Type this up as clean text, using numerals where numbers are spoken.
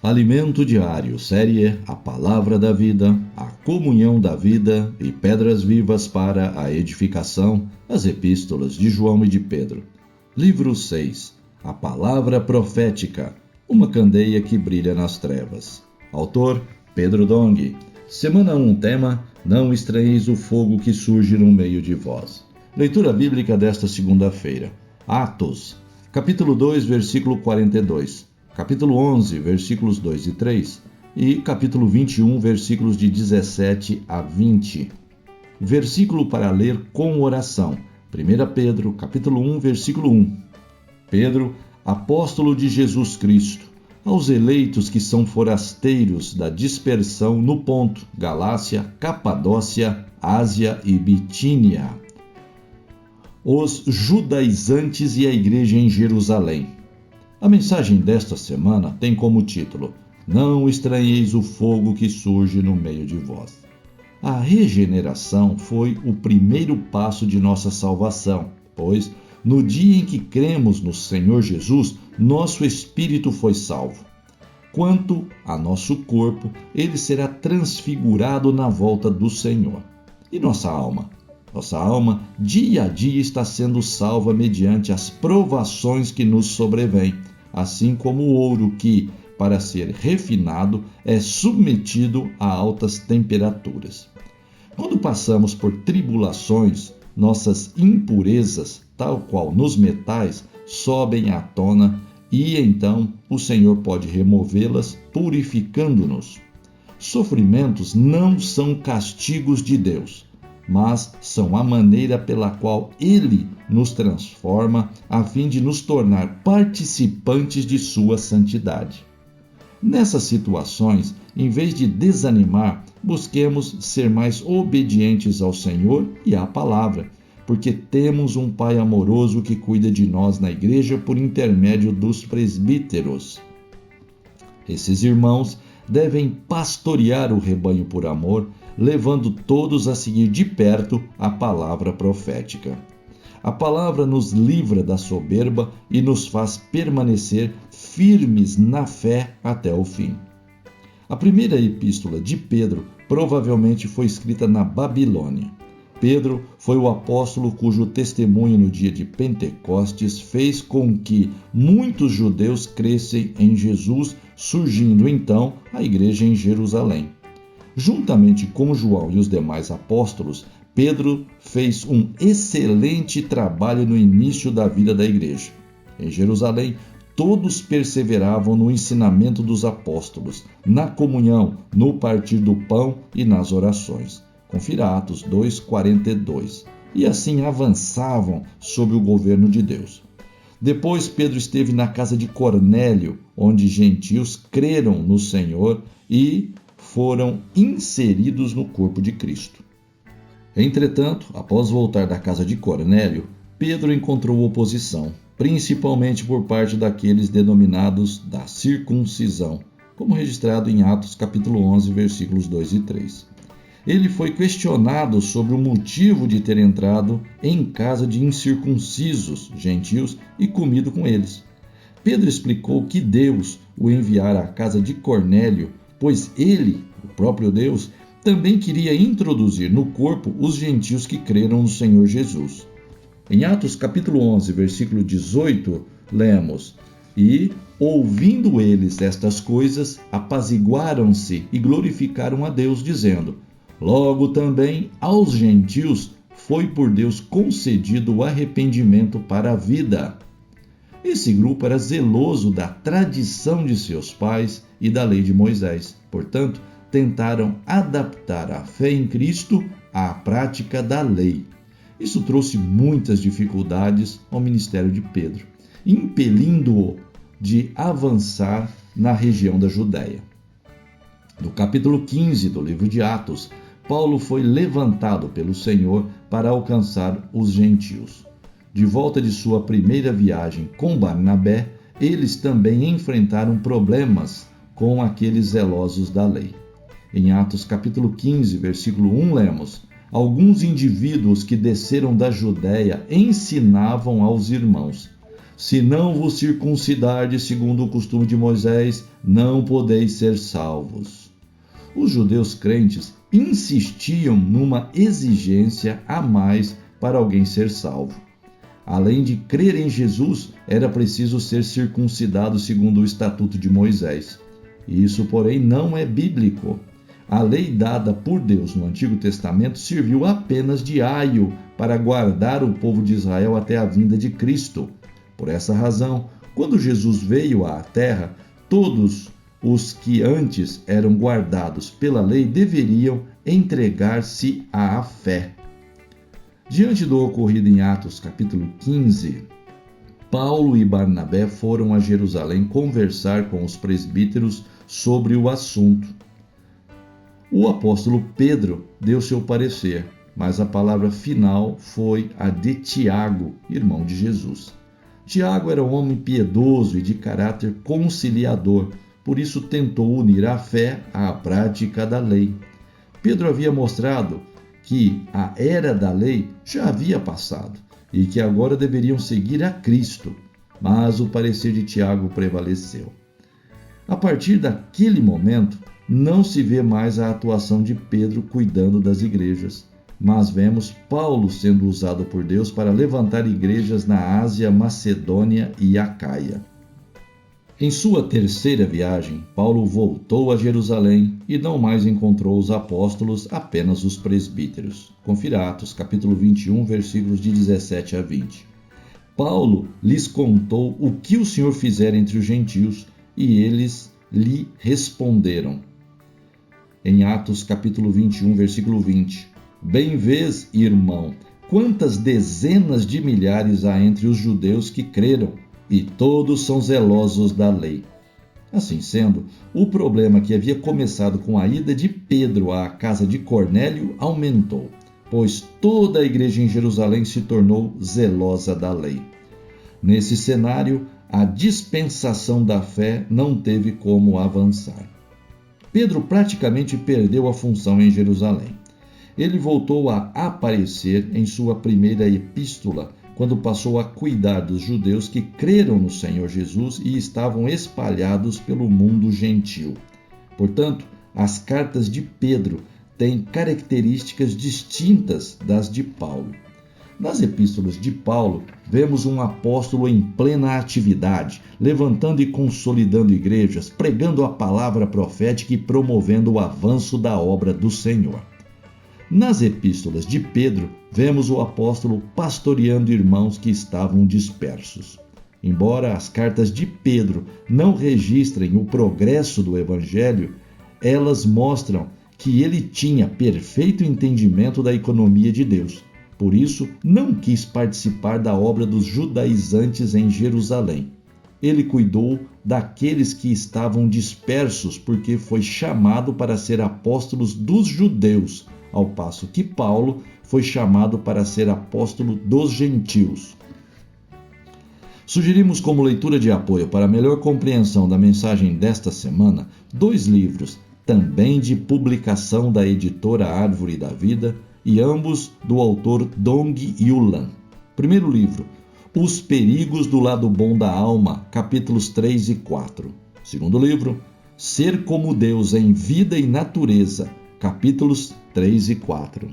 Alimento Diário, série A Palavra da Vida, a Comunhão da Vida e Pedras Vivas para a Edificação, as Epístolas de João e de Pedro. Livro 6, A Palavra Profética, uma candeia que brilha nas trevas. Autor, Pedro Dong. Semana 1, tema, Não estranheis o fogo que surge no meio de vós. Leitura bíblica desta segunda-feira. Atos, capítulo 2, versículo 42. Capítulo 11, versículos 2 e 3 e capítulo 21, versículos de 17 a 20. Versículo para ler com oração. 1 Pedro, capítulo 1, versículo 1. Pedro, apóstolo de Jesus Cristo, aos eleitos que são forasteiros da dispersão no Ponto, Galácia, Capadócia, Ásia e Bitínia, os judaizantes e a igreja em Jerusalém. A mensagem desta semana tem como título: Não estranheis o fogo que surge no meio de vós. A regeneração foi o primeiro passo de nossa salvação, pois, no dia em que cremos no Senhor Jesus, nosso espírito foi salvo. Quanto a nosso corpo, ele será transfigurado na volta do Senhor. E nossa alma? Nossa alma, dia a dia, está sendo salva mediante as provações que nos sobrevêm, assim como o ouro que, para ser refinado, é submetido a altas temperaturas. Quando passamos por tribulações, nossas impurezas, tal qual nos metais, sobem à tona e então o Senhor pode removê-las, purificando-nos. Sofrimentos não são castigos de Deus, mas são a maneira pela qual Ele nos transforma a fim de nos tornar participantes de sua santidade. Nessas situações, em vez de desanimar, busquemos ser mais obedientes ao Senhor e à palavra, porque temos um Pai amoroso que cuida de nós na igreja por intermédio dos presbíteros. Esses irmãos devem pastorear o rebanho por amor, levando todos a seguir de perto a palavra profética. A palavra nos livra da soberba e nos faz permanecer firmes na fé até o fim. A primeira epístola de Pedro provavelmente foi escrita na Babilônia. Pedro foi o apóstolo cujo testemunho no dia de Pentecostes fez com que muitos judeus crescem em Jesus, surgindo então a igreja em Jerusalém. Juntamente com João e os demais apóstolos, Pedro fez um excelente trabalho no início da vida da igreja. Em Jerusalém, todos perseveravam no ensinamento dos apóstolos, na comunhão, no partir do pão e nas orações. Confira Atos 2:42. E assim avançavam sob o governo de Deus. Depois Pedro esteve na casa de Cornélio, onde gentios creram no Senhor e foram inseridos no corpo de Cristo. Entretanto, após voltar da casa de Cornélio, Pedro encontrou oposição, principalmente por parte daqueles denominados da circuncisão, como registrado em Atos capítulo 11, versículos 2 e 3. Ele foi questionado sobre o motivo de ter entrado em casa de incircuncisos, gentios, e comido com eles. Pedro explicou que Deus o enviara à casa de Cornélio, pois ele, o próprio Deus, também queria introduzir no corpo os gentios que creram no Senhor Jesus. Em Atos capítulo 11, versículo 18, lemos: E, ouvindo eles estas coisas, apaziguaram-se e glorificaram a Deus, dizendo: Logo também aos gentios foi por Deus concedido o arrependimento para a vida. Esse grupo era zeloso da tradição de seus pais e da lei de Moisés. Portanto, tentaram adaptar a fé em Cristo à prática da lei. Isso trouxe muitas dificuldades ao ministério de Pedro, impelindo-o de avançar na região da Judéia. No capítulo 15 do livro de Atos, Paulo foi levantado pelo Senhor para alcançar os gentios. De volta de sua primeira viagem com Barnabé, eles também enfrentaram problemas com aqueles zelosos da lei. Em Atos capítulo 15, versículo 1, lemos: Alguns indivíduos que desceram da Judéia ensinavam aos irmãos: se não vos circuncidardes segundo o costume de Moisés, não podeis ser salvos. Os judeus crentes insistiam numa exigência a mais para alguém ser salvo. Além de crer em Jesus, era preciso ser circuncidado segundo o estatuto de Moisés. Isso, porém, não é bíblico. A lei dada por Deus no Antigo Testamento serviu apenas de aio para guardar o povo de Israel até a vinda de Cristo. Por essa razão, quando Jesus veio à terra, todos os que antes eram guardados pela lei deveriam entregar-se à fé. Diante do ocorrido em Atos capítulo 15, Paulo e Barnabé foram a Jerusalém conversar com os presbíteros sobre o assunto. O apóstolo Pedro deu seu parecer, mas a palavra final foi a de Tiago, irmão de Jesus. Tiago era um homem piedoso e de caráter conciliador, por isso tentou unir a fé à prática da lei. Pedro havia mostrado que a era da lei já havia passado e que agora deveriam seguir a Cristo, mas o parecer de Tiago prevaleceu. A partir daquele momento, não se vê mais a atuação de Pedro cuidando das igrejas, mas vemos Paulo sendo usado por Deus para levantar igrejas na Ásia, Macedônia e Acaia. Em sua terceira viagem, Paulo voltou a Jerusalém e não mais encontrou os apóstolos, apenas os presbíteros. Confira Atos, capítulo 21, versículos de 17 a 20. Paulo lhes contou o que o Senhor fizera entre os gentios e eles lhe responderam. Em Atos, capítulo 21, versículo 20. Bem vês, irmão, quantas dezenas de milhares há entre os judeus que creram, e todos são zelosos da lei. Assim sendo, o problema que havia começado com a ida de Pedro à casa de Cornélio aumentou, pois toda a igreja em Jerusalém se tornou zelosa da lei. Nesse cenário, a dispensação da fé não teve como avançar. Pedro praticamente perdeu a função em Jerusalém. Ele voltou a aparecer em sua primeira epístola, quando passou a cuidar dos judeus que creram no Senhor Jesus e estavam espalhados pelo mundo gentil. Portanto, as cartas de Pedro têm características distintas das de Paulo. Nas epístolas de Paulo, vemos um apóstolo em plena atividade, levantando e consolidando igrejas, pregando a palavra profética e promovendo o avanço da obra do Senhor. Nas epístolas de Pedro, vemos o apóstolo pastoreando irmãos que estavam dispersos. Embora as cartas de Pedro não registrem o progresso do evangelho, elas mostram que ele tinha perfeito entendimento da economia de Deus. Por isso, não quis participar da obra dos judaizantes em Jerusalém. Ele cuidou daqueles que estavam dispersos, porque foi chamado para ser apóstolo dos judeus, ao passo que Paulo foi chamado para ser apóstolo dos gentios. Sugerimos como leitura de apoio para melhor compreensão da mensagem desta semana 2 livros, também de publicação da editora Árvore da Vida, e ambos do autor Dong Yulan. Primeiro livro, Os Perigos do Lado Bom da Alma, capítulos 3 e 4. Segundo livro, Ser como Deus em Vida e Natureza, capítulos 3 e 4.